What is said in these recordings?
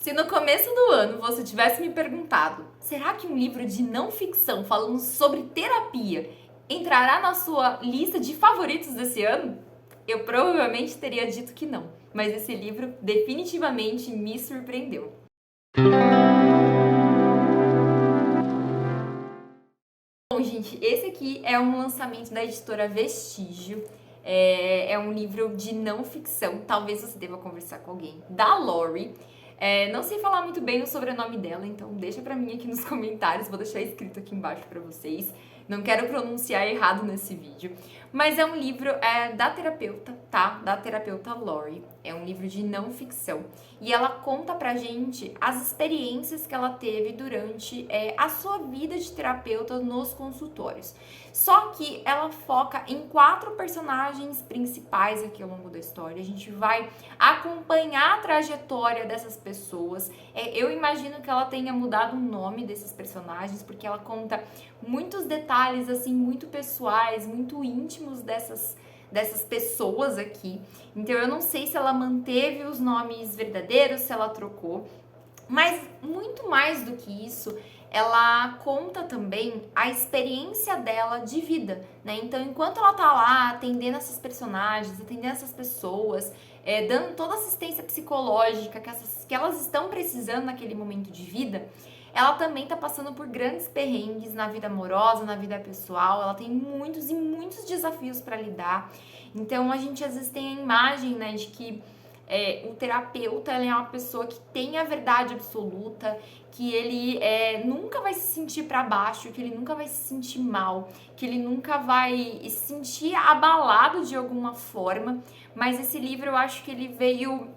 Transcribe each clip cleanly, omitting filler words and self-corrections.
Se no começo do ano você tivesse me perguntado, será que um livro de não ficção falando sobre terapia entrará na sua lista de favoritos desse ano? Eu provavelmente teria dito que não, mas esse livro definitivamente me surpreendeu. Bom, gente, esse aqui é um lançamento da editora Vestígio. É um livro de não ficção, talvez você deva conversar com alguém, da Lori. Não sei falar muito bem o sobrenome dela, então deixa pra mim aqui nos comentários, vou deixar escrito aqui embaixo pra vocês. Não quero pronunciar errado nesse vídeo. Mas é um livro da terapeuta, tá? Da terapeuta Lori. É um livro de não ficção. E ela conta pra gente as experiências que ela teve durante a sua vida de terapeuta nos consultórios. Só que ela foca em 4 personagens principais aqui ao longo da história. A gente vai acompanhar a trajetória dessas pessoas. Eu imagino que ela tenha mudado o nome desses personagens, porque ela conta muitos detalhes, assim, muito pessoais, muito íntimos dessas pessoas aqui. Então eu não sei se ela manteve os nomes verdadeiros, se ela trocou. Mas muito mais do que isso, ela conta também a experiência dela de vida, né? Então, enquanto ela tá lá atendendo essas personagens, atendendo essas pessoas, dando toda a assistência psicológica que elas estão precisando naquele momento de vida, ela também tá passando por grandes perrengues na vida amorosa, na vida pessoal. Ela tem muitos e muitos desafios para lidar. Então, a gente às vezes tem a imagem, né, de que o terapeuta ele é uma pessoa que tem a verdade absoluta, que ele nunca vai se sentir para baixo, que ele nunca vai se sentir mal, que ele nunca vai se sentir abalado de alguma forma. Mas esse livro eu acho que ele veio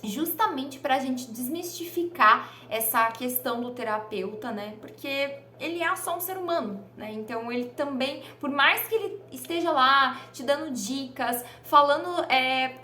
justamente para a gente desmistificar essa questão do terapeuta, né? Porque ele é só um ser humano, né? Então ele também, por mais que ele esteja lá te dando dicas, falando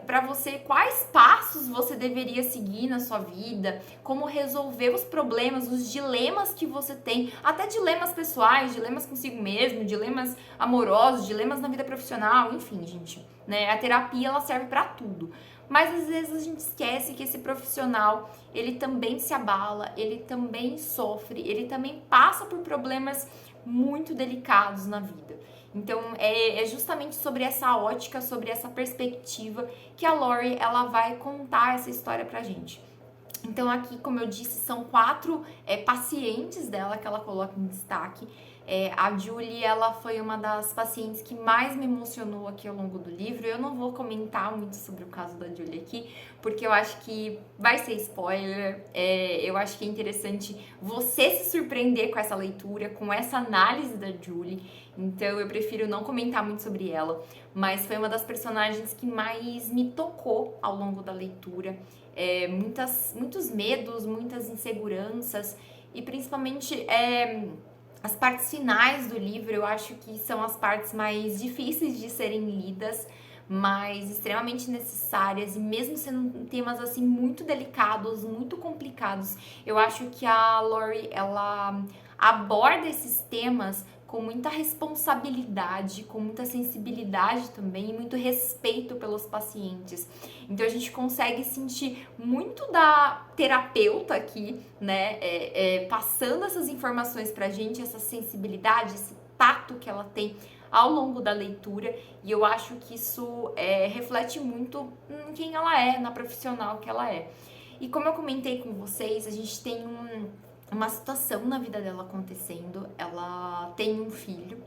para você quais passos você deveria seguir na sua vida, como resolver os problemas, os dilemas que você tem, até dilemas pessoais, dilemas consigo mesmo, dilemas amorosos, dilemas na vida profissional, enfim, gente, né? A terapia ela serve para tudo. Mas às vezes a gente esquece que esse profissional, ele também se abala, ele também sofre, ele também passa por problemas muito delicados na vida. Então é justamente sobre essa ótica, sobre essa perspectiva que a Lori ela vai contar essa história pra gente. Então aqui, como eu disse, são 4 pacientes dela que ela coloca em destaque. A Julie, ela foi uma das pacientes que mais me emocionou aqui ao longo do livro. Eu não vou comentar muito sobre o caso da Julie aqui, porque eu acho que vai ser spoiler. Eu acho que é interessante você se surpreender com essa leitura, com essa análise da Julie. Então eu prefiro não comentar muito sobre ela, mas foi uma das personagens que mais me tocou ao longo da leitura. Muitos medos, muitas inseguranças e principalmente as partes finais do livro. Eu acho que são as partes mais difíceis de serem lidas, mas extremamente necessárias, e mesmo sendo temas assim muito delicados, muito complicados, eu acho que a Lori ela aborda esses temas com muita responsabilidade, com muita sensibilidade também e muito respeito pelos pacientes. Então a gente consegue sentir muito da terapeuta aqui, né, passando essas informações pra gente, essa sensibilidade, esse tato que ela tem ao longo da leitura, e eu acho que isso reflete muito em quem ela é, na profissional que ela é. E como eu comentei com vocês, a gente tem uma situação na vida dela acontecendo. Ela tem um filho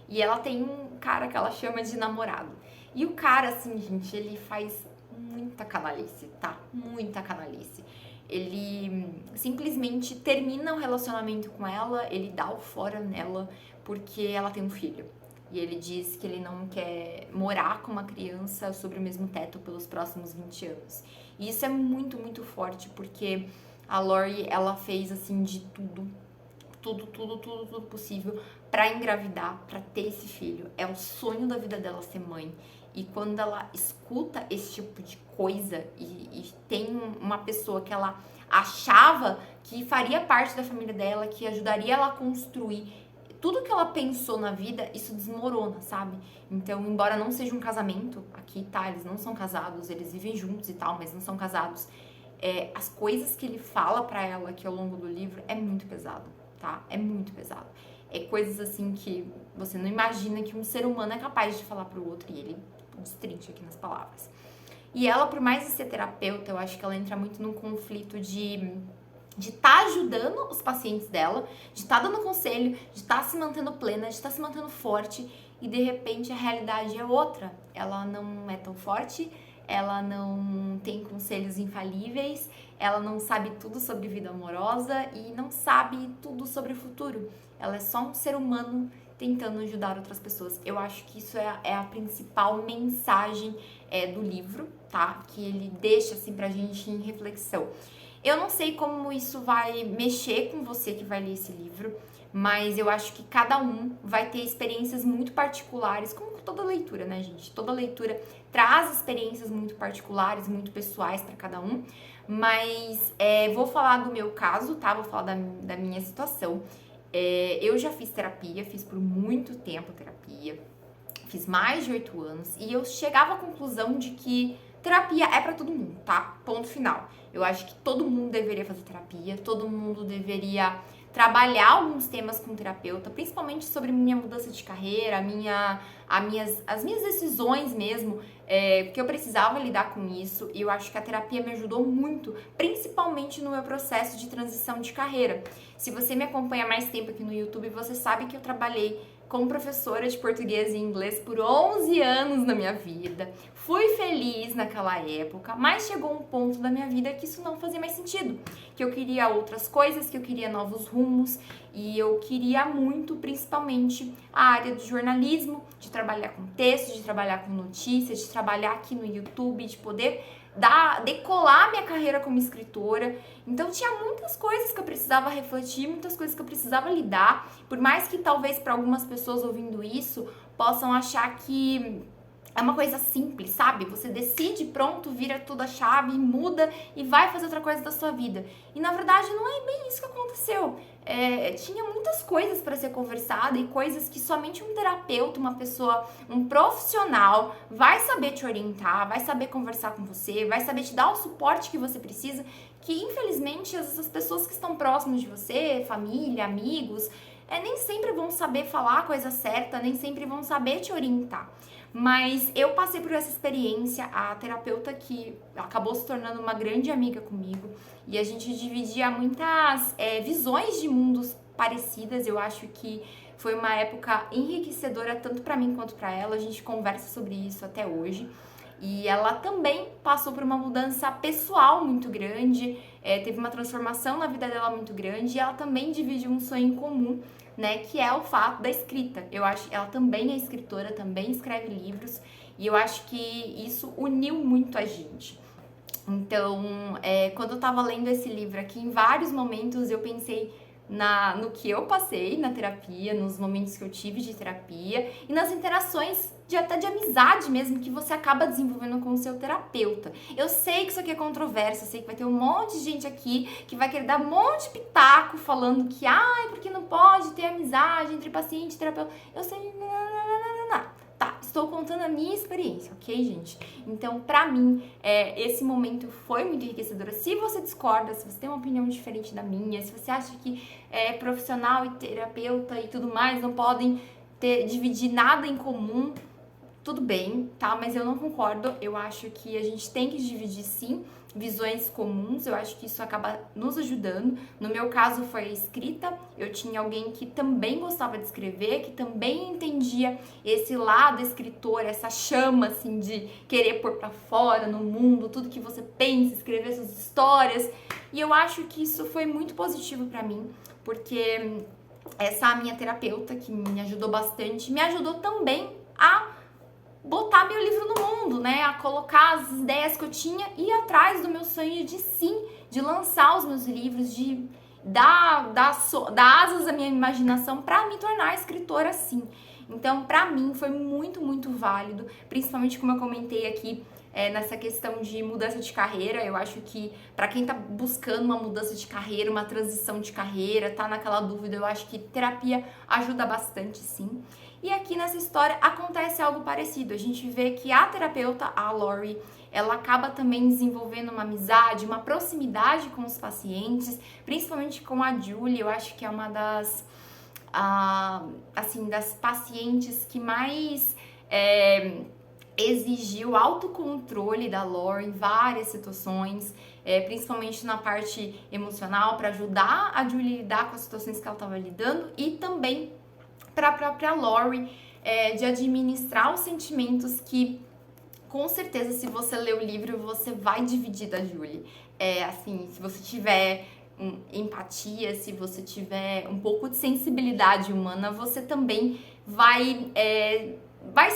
e ela tem um cara que ela chama de namorado. E o cara, assim, gente, ele faz muita canalice, tá? Muita canalice. Ele simplesmente termina o relacionamento com ela, ele dá o fora nela porque ela tem um filho. E ele diz que ele não quer morar com uma criança sobre o mesmo teto pelos próximos 20 anos. E isso é muito, muito forte, porque a Lori, ela fez, assim, de tudo possível pra engravidar, pra ter esse filho. É o sonho da vida dela ser mãe. E quando ela escuta esse tipo de coisa e tem uma pessoa que ela achava que faria parte da família dela, que ajudaria ela a construir tudo que ela pensou na vida, isso desmorona, sabe? Então, embora não seja um casamento, aqui tá, eles não são casados, eles vivem juntos e tal, mas não são casados. as coisas que ele fala pra ela aqui ao longo do livro é muito pesado, tá? É muito pesado. É coisas assim que você não imagina que um ser humano é capaz de falar pro outro e ele destrincha aqui nas palavras. E ela, por mais de ser terapeuta, eu acho que ela entra muito num conflito de estar ajudando os pacientes dela, de estar dando conselho, de estar se mantendo plena, de estar se mantendo forte e de repente a realidade é outra. Ela não é tão forte, ela não tem conselhos infalíveis, ela não sabe tudo sobre vida amorosa e não sabe tudo sobre o futuro. Ela é só um ser humano tentando ajudar outras pessoas. Eu acho que isso é a principal mensagem do livro, tá? Que ele deixa assim pra gente em reflexão. Eu não sei como isso vai mexer com você que vai ler esse livro, mas eu acho que cada um vai ter experiências muito particulares, como toda leitura, né, gente? Toda leitura traz experiências muito particulares, muito pessoais para cada um, mas vou falar do meu caso, tá? Vou falar da minha situação. Eu já fiz terapia, fiz por muito tempo terapia, fiz mais de 8 anos, e eu chegava à conclusão de que terapia é pra todo mundo, tá? Ponto final. Eu acho que todo mundo deveria fazer terapia, todo mundo deveria trabalhar alguns temas com terapeuta, principalmente sobre minha mudança de carreira, as minhas decisões mesmo, porque eu precisava lidar com isso, e eu acho que a terapia me ajudou muito, principalmente no meu processo de transição de carreira. Se você me acompanha há mais tempo aqui no YouTube, você sabe que eu trabalhei como professora de português e inglês por 11 anos na minha vida. Fui feliz naquela época, mas chegou um ponto da minha vida que isso não fazia mais sentido. Que eu queria outras coisas, que eu queria novos rumos e eu queria muito, principalmente, a área do jornalismo, de trabalhar com texto, de trabalhar com notícias, de trabalhar aqui no YouTube, de poder decolar minha carreira como escritora. Então tinha muitas coisas que eu precisava refletir, muitas coisas que eu precisava lidar, por mais que talvez para algumas pessoas ouvindo isso possam achar que é uma coisa simples, sabe? Você decide, pronto, vira tudo a chave, muda e vai fazer outra coisa da sua vida. E na verdade não é bem isso que aconteceu. Tinha muitas coisas para ser conversada e coisas que somente um terapeuta, uma pessoa, um profissional vai saber te orientar, vai saber conversar com você, vai saber te dar o suporte que você precisa, que infelizmente as pessoas que estão próximas de você, família, amigos, nem sempre vão saber falar a coisa certa, nem sempre vão saber te orientar. Mas eu passei por essa experiência, a terapeuta que acabou se tornando uma grande amiga comigo, e a gente dividia muitas visões de mundos parecidas. Eu acho que foi uma época enriquecedora tanto para mim quanto para ela, a gente conversa sobre isso até hoje. E ela também passou por uma mudança pessoal muito grande, teve uma transformação na vida dela muito grande, e ela também divide um sonho em comum, né, que é o fato da escrita. Eu acho que ela também é escritora, também escreve livros, e eu acho que isso uniu muito a gente. Então, quando eu tava lendo esse livro aqui, em vários momentos eu pensei no que eu passei na terapia, nos momentos que eu tive de terapia e nas interações até de amizade mesmo que você acaba desenvolvendo com o seu terapeuta. Eu sei que isso aqui é controverso, eu sei que vai ter um monte de gente aqui que vai querer dar um monte de pitaco falando que, porque não pode ter amizade entre paciente e terapeuta. Eu sei, não. Tá, estou contando a minha experiência, ok, gente? Então, pra mim, esse momento foi muito enriquecedor. Se você discorda, se você tem uma opinião diferente da minha, se você acha que profissional e terapeuta e tudo mais não podem dividir nada em comum, tudo bem, tá? Mas eu não concordo. Eu acho que a gente tem que dividir, sim, visões comuns. Eu acho que isso acaba nos ajudando. No meu caso foi a escrita. Eu tinha alguém que também gostava de escrever, que também entendia esse lado escritor, essa chama, assim, de querer pôr pra fora no mundo tudo que você pensa, escrever suas histórias. E eu acho que isso foi muito positivo pra mim, porque essa minha terapeuta, que me ajudou bastante, me ajudou também a botar meu livro no mundo, né? A colocar as ideias que eu tinha e ir atrás do meu sonho de lançar os meus livros, de dar asas à minha imaginação para me tornar escritora assim. Então, pra mim, foi muito, muito válido, principalmente como eu comentei aqui, nessa questão de mudança de carreira. Eu acho que para quem tá buscando uma mudança de carreira, uma transição de carreira, tá naquela dúvida, eu acho que terapia ajuda bastante, sim. E aqui nessa história acontece algo parecido. A gente vê que a terapeuta, a Lori, ela acaba também desenvolvendo uma amizade, uma proximidade com os pacientes, principalmente com a Julie. Eu acho que é uma das, assim, das pacientes que mais exigiu autocontrole da Lori em várias situações, principalmente na parte emocional, para ajudar a Julie a lidar com as situações que ela estava lidando, e também para a própria Lori, de administrar os sentimentos que, com certeza, se você ler o livro, você vai dividir da Julie. Assim, se você tiver empatia, se você tiver um pouco de sensibilidade humana, você também vai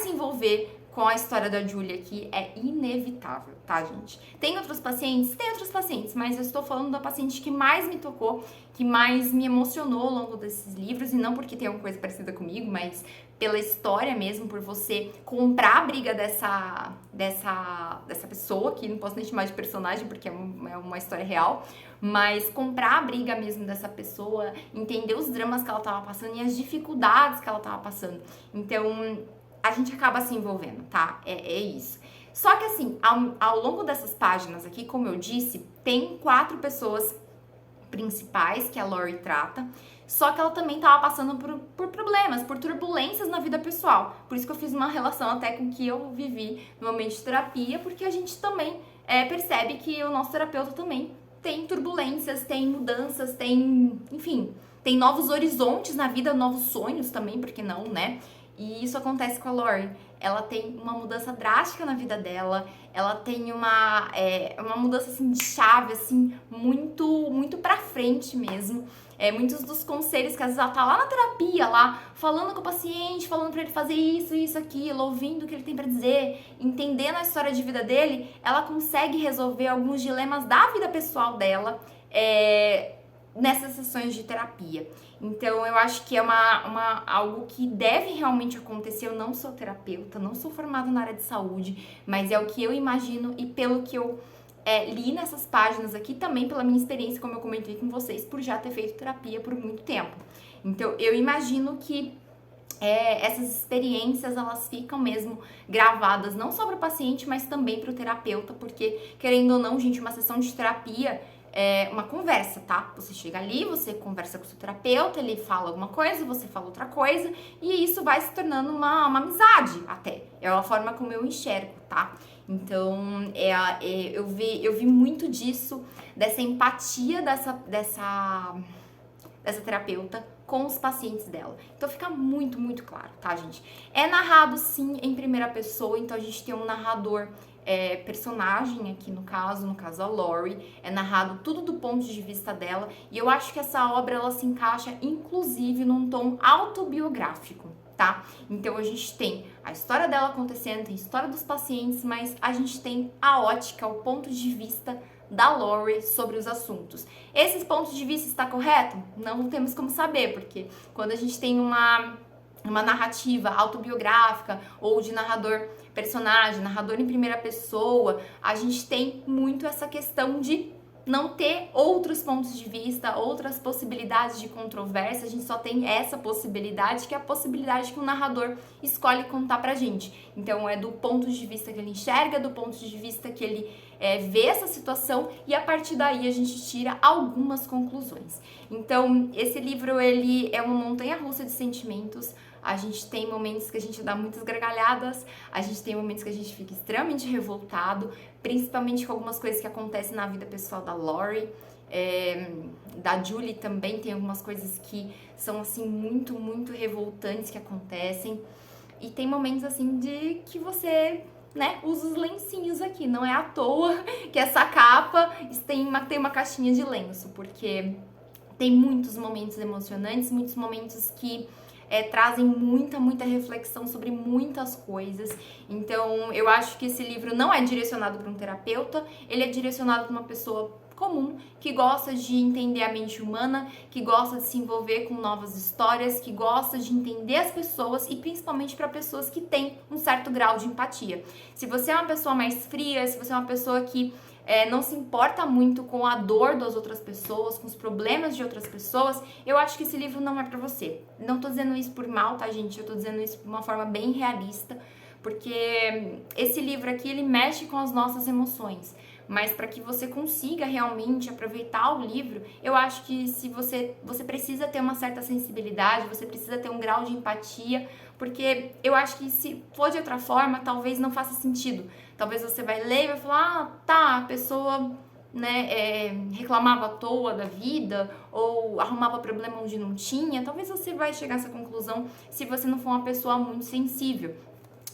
se envolver com a história da Julie aqui. É inevitável, tá, gente? Tem outros pacientes? Tem outros pacientes, mas eu estou falando da paciente que mais me tocou, que mais me emocionou ao longo desses livros, e não porque tem alguma coisa parecida comigo, mas pela história mesmo, por você comprar a briga dessa pessoa, que não posso nem chamar de personagem, porque é uma história real, mas comprar a briga mesmo dessa pessoa, entender os dramas que ela tava passando e as dificuldades que ela tava passando. Então, a gente acaba se envolvendo, tá? É isso. Só que assim, ao longo dessas páginas aqui, como eu disse, tem 4 pessoas principais que a Lori trata, só que ela também tava passando por problemas, por turbulências na vida pessoal. Por isso que eu fiz uma relação até com o que eu vivi no momento de terapia, porque a gente também percebe que o nosso terapeuta também tem turbulências, tem mudanças, enfim, tem novos horizontes na vida, novos sonhos também, porque não, né? E isso acontece com a Lori. Ela tem uma mudança drástica na vida dela, ela tem uma mudança assim de chave, assim, muito pra frente mesmo. Muitos dos conselhos que às vezes ela tá lá na terapia, lá, falando com o paciente, falando pra ele fazer isso, aquilo, ouvindo o que ele tem pra dizer, entendendo a história de vida dele, ela consegue resolver alguns dilemas da vida pessoal dela, nessas sessões de terapia. Então, eu acho que é algo que deve realmente acontecer. Eu não sou terapeuta, não sou formada na área de saúde, mas é o que eu imagino, e pelo que eu li nessas páginas aqui, também pela minha experiência, como eu comentei com vocês, por já ter feito terapia por muito tempo. Então, eu imagino que essas experiências, elas ficam mesmo gravadas, não só para o paciente, mas também para o terapeuta, porque, querendo ou não, gente, uma sessão de terapia uma conversa, tá? Você chega ali, você conversa com o seu terapeuta, ele fala alguma coisa, você fala outra coisa, e isso vai se tornando uma amizade até. É a forma como eu enxergo, tá? Então, eu vi muito disso, dessa empatia dessa terapeuta com os pacientes dela. Então fica muito claro, tá, gente? É narrado, sim, em primeira pessoa, então a gente tem um narrador personagem aqui no caso a Lori, é narrado tudo do ponto de vista dela, e eu acho que essa obra, ela se encaixa inclusive num tom autobiográfico, tá? Então a gente tem a história dela acontecendo, tem a história dos pacientes, mas a gente tem a ótica, o ponto de vista da Lori sobre os assuntos. Esses pontos de vista está correto? Não temos como saber, porque quando a gente tem uma narrativa autobiográfica ou de narrador personagem, narrador em primeira pessoa, a gente tem muito essa questão de não ter outros pontos de vista, outras possibilidades de controvérsia. A gente só tem essa possibilidade, que é a possibilidade que o narrador escolhe contar pra gente. Então é do ponto de vista que ele enxerga, do ponto de vista que ele vê essa situação, e a partir daí a gente tira algumas conclusões. Então esse livro, ele é uma montanha-russa de sentimentos. A gente tem momentos que a gente dá muitas gargalhadas, a gente tem momentos que a gente fica extremamente revoltado, principalmente com algumas coisas que acontecem na vida pessoal da Lori. Da Julie também tem algumas coisas que são assim muito revoltantes que acontecem. E tem momentos assim de que você, né, usa os lencinhos aqui. Não é à toa que essa capa tem uma caixinha de lenço, porque tem muitos momentos emocionantes, muitos momentos que trazem muita reflexão sobre muitas coisas. Então, eu acho que esse livro não é direcionado para um terapeuta, ele é direcionado para uma pessoa comum, que gosta de entender a mente humana, que gosta de se envolver com novas histórias, que gosta de entender as pessoas e principalmente para pessoas que têm um certo grau de empatia. Se você é uma pessoa mais fria, se você é uma pessoa que não se importa muito com a dor das outras pessoas, com os problemas de outras pessoas, eu acho que esse livro não é pra você. Não tô dizendo isso por mal, tá, gente? Eu tô dizendo isso de uma forma bem realista, porque esse livro aqui, ele mexe com as nossas emoções. Mas para que você consiga realmente aproveitar o livro, eu acho que se você precisa ter uma certa sensibilidade, você precisa ter um grau de empatia, porque eu acho que se for de outra forma, talvez não faça sentido. Talvez você vai ler e vai falar, ah, tá, a pessoa, né, reclamava à toa da vida ou arrumava problema onde não tinha. Talvez você vai chegar a essa conclusão se você não for uma pessoa muito sensível.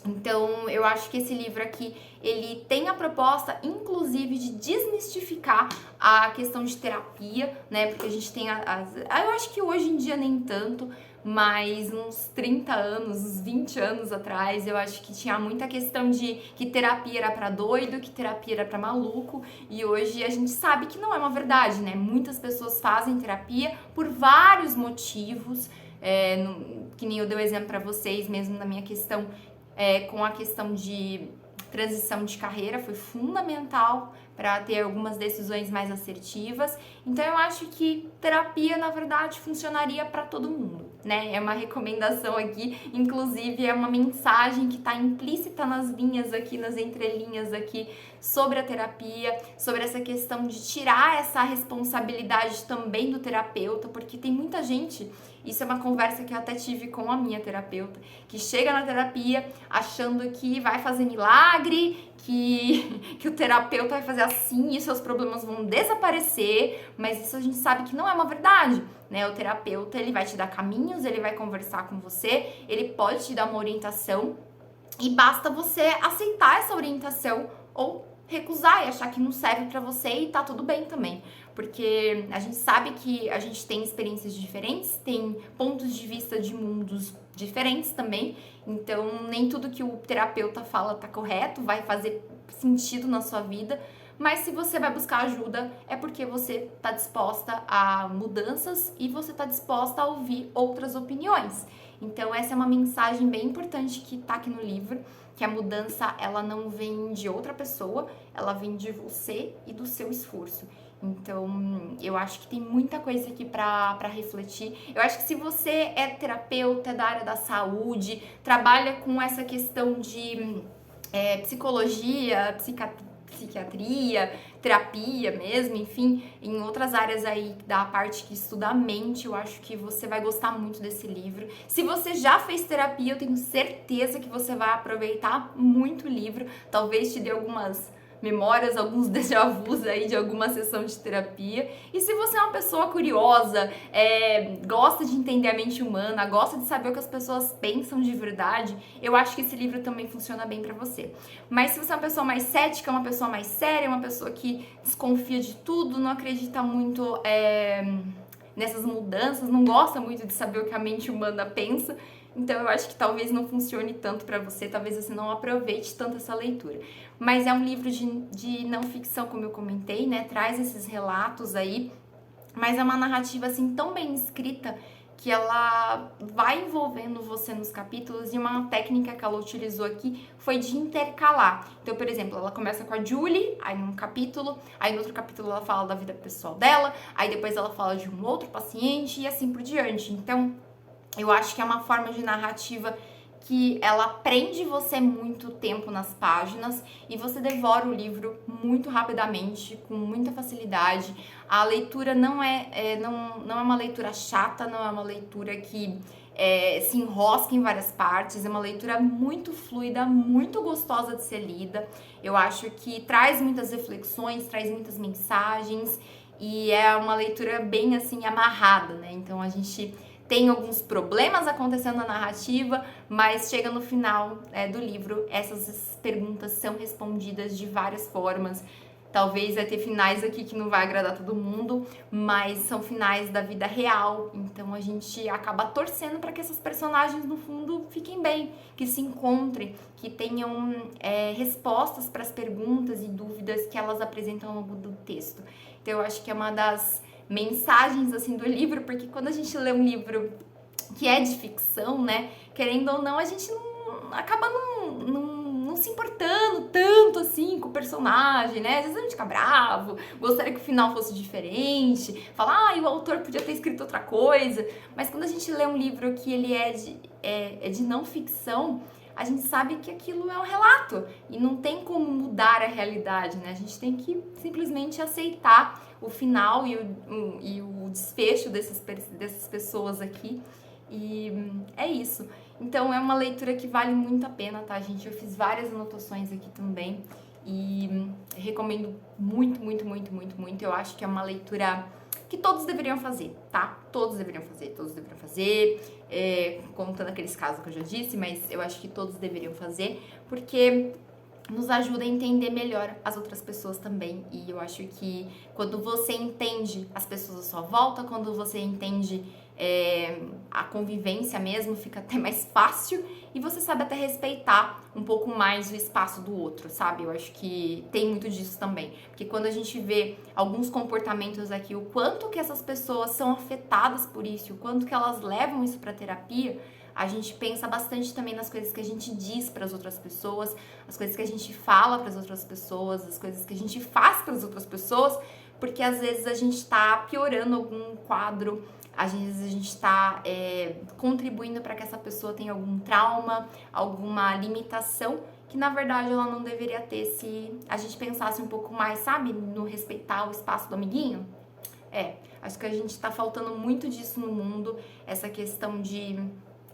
Então, eu acho que esse livro aqui, ele tem a proposta, inclusive, de desmistificar a questão de terapia, né? Porque a gente tem eu acho que hoje em dia nem tanto, mas uns 30 anos, uns 20 anos atrás, eu acho que tinha muita questão de que terapia era pra doido, que terapia era pra maluco, e hoje a gente sabe que não é uma verdade, né? Muitas pessoas fazem terapia por vários motivos, que nem eu dei o exemplo pra vocês mesmo na minha questão, com a questão de transição de carreira, foi fundamental para ter algumas decisões mais assertivas. Então eu acho que terapia, na verdade, funcionaria para todo mundo, né? É uma recomendação aqui, inclusive é uma mensagem que está implícita nas linhas aqui, nas entrelinhas aqui, sobre a terapia, sobre essa questão de tirar essa responsabilidade também do terapeuta, porque tem muita gente, isso é uma conversa que eu até tive com a minha terapeuta, que chega na terapia achando que vai fazer milagre, que o terapeuta vai fazer assim e seus problemas vão desaparecer, mas isso a gente sabe que não é uma verdade, né? O terapeuta, ele vai te dar caminhos, ele vai conversar com você, ele pode te dar uma orientação e basta você aceitar essa orientação ou recusar e achar que não serve pra você e tá tudo bem também. Porque a gente sabe que a gente tem experiências diferentes, tem pontos de vista de mundos diferentes também, então nem tudo que o terapeuta fala tá correto, vai fazer sentido na sua vida, mas se você vai buscar ajuda é porque você tá disposta a mudanças e você tá disposta a ouvir outras opiniões. Então essa é uma mensagem bem importante que tá aqui no livro, que a mudança ela não vem de outra pessoa, ela vem de você e do seu esforço. Então, eu acho que tem muita coisa aqui pra refletir. Eu acho que se você é terapeuta, é da área da saúde, trabalha com essa questão de psicologia, psiquiatria, terapia mesmo, enfim, em outras áreas aí da parte que estuda a mente, eu acho que você vai gostar muito desse livro. Se você já fez terapia, eu tenho certeza que você vai aproveitar muito o livro, talvez te dê algumas memórias, alguns déjà vus aí de alguma sessão de terapia. E se você é uma pessoa curiosa, gosta de entender a mente humana, gosta de saber o que as pessoas pensam de verdade, eu acho que esse livro também funciona bem pra você. Mas se você é uma pessoa mais cética, uma pessoa mais séria, uma pessoa que desconfia de tudo, não acredita muito nessas mudanças, não gosta muito de saber o que a mente humana pensa, então eu acho que talvez não funcione tanto pra você, talvez você não aproveite tanto essa leitura. Mas é um livro de não ficção, como eu comentei, né? Traz esses relatos aí, mas é uma narrativa assim tão bem escrita que ela vai envolvendo você nos capítulos, e uma técnica que ela utilizou aqui foi de intercalar. Então, por exemplo, ela começa com a Julie, aí num capítulo, aí no outro capítulo ela fala da vida pessoal dela, aí depois ela fala de um outro paciente e assim por diante. Então, eu acho que é uma forma de narrativa que ela prende você muito tempo nas páginas e você devora o livro muito rapidamente, com muita facilidade. A leitura não é uma leitura chata, não é uma leitura que se enrosca em várias partes, é uma leitura muito fluida, muito gostosa de ser lida. Eu acho que traz muitas reflexões, traz muitas mensagens e é uma leitura bem assim amarrada, né? Então a gente tem alguns problemas acontecendo na narrativa, mas chega no final do livro, essas perguntas são respondidas de várias formas. Talvez vai ter finais aqui que não vai agradar todo mundo, mas são finais da vida real, então a gente acaba torcendo para que essas personagens no fundo fiquem bem, que se encontrem, que tenham respostas para as perguntas e dúvidas que elas apresentam ao longo do texto. Então eu acho que é uma das mensagens assim do livro, porque quando a gente lê um livro que é de ficção, né, querendo ou não, a gente acaba não se importando tanto assim com o personagem, né? Às vezes a gente fica bravo, gostaria que o final fosse diferente, falar, o autor podia ter escrito outra coisa, mas quando a gente lê um livro que ele é de não ficção, a gente sabe que aquilo é um relato e não tem como mudar a realidade, né? A gente tem que simplesmente aceitar o final e o desfecho dessas pessoas aqui. E é isso. Então é uma leitura que vale muito a pena, tá, gente? Eu fiz várias anotações aqui também e recomendo muito, muito, muito, muito, muito. Eu acho que é uma leitura que todos deveriam fazer, tá? Todos deveriam fazer, contando aqueles casos que eu já disse, mas eu acho que todos deveriam fazer, porque nos ajuda a entender melhor as outras pessoas também. E eu acho que quando você entende as pessoas à sua volta, quando você entende a convivência mesmo, fica até mais fácil e você sabe até respeitar um pouco mais o espaço do outro, sabe? Eu acho que tem muito disso também, porque quando a gente vê alguns comportamentos aqui, o quanto que essas pessoas são afetadas por isso, o quanto que elas levam isso pra terapia, a gente pensa bastante também nas coisas que a gente diz para as outras pessoas, as coisas que a gente fala para as outras pessoas, as coisas que a gente faz para as outras pessoas, porque às vezes a gente tá piorando algum quadro, às vezes a gente está contribuindo para que essa pessoa tenha algum trauma, alguma limitação que na verdade ela não deveria ter se a gente pensasse um pouco mais, sabe, no respeitar o espaço do amiguinho. Acho que a gente tá faltando muito disso no mundo, essa questão de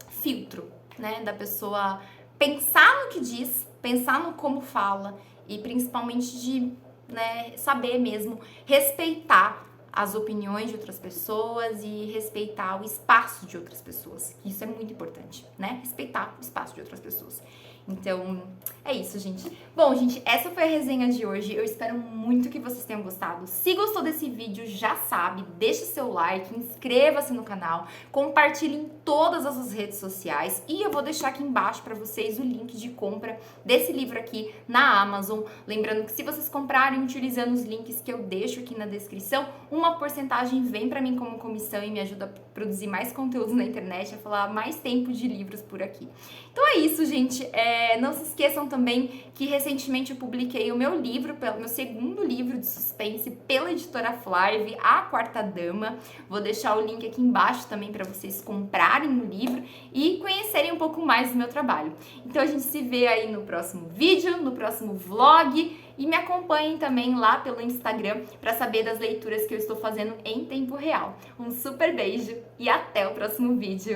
filtro, né, da pessoa pensar no que diz, pensar no como fala e principalmente de, né, saber mesmo respeitar as opiniões de outras pessoas e respeitar o espaço de outras pessoas. Isso é muito importante, né? Respeitar o espaço de outras pessoas. Então, é isso, gente. Bom, gente, essa foi a resenha de hoje. Eu espero muito que vocês tenham gostado. Se gostou desse vídeo, já sabe, deixe seu like, inscreva-se no canal, compartilhe em todas as suas redes sociais e eu vou deixar aqui embaixo para vocês o link de compra desse livro aqui na Amazon. Lembrando que se vocês comprarem utilizando os links que eu deixo aqui na descrição, uma porcentagem vem para mim como comissão e me ajuda a produzir mais conteúdos na internet, a falar mais tempo de livros por aqui. Então é isso, gente. Não se esqueçam também que recentemente eu publiquei o meu livro, meu segundo livro de suspense pela editora Flive, A Quarta Dama. Vou deixar o link aqui embaixo também para vocês comprarem o livro e conhecerem um pouco mais do meu trabalho. Então a gente se vê aí no próximo vídeo, no próximo vlog e me acompanhem também lá pelo Instagram para saber das leituras que eu estou fazendo em tempo real. Um super beijo e até o próximo vídeo!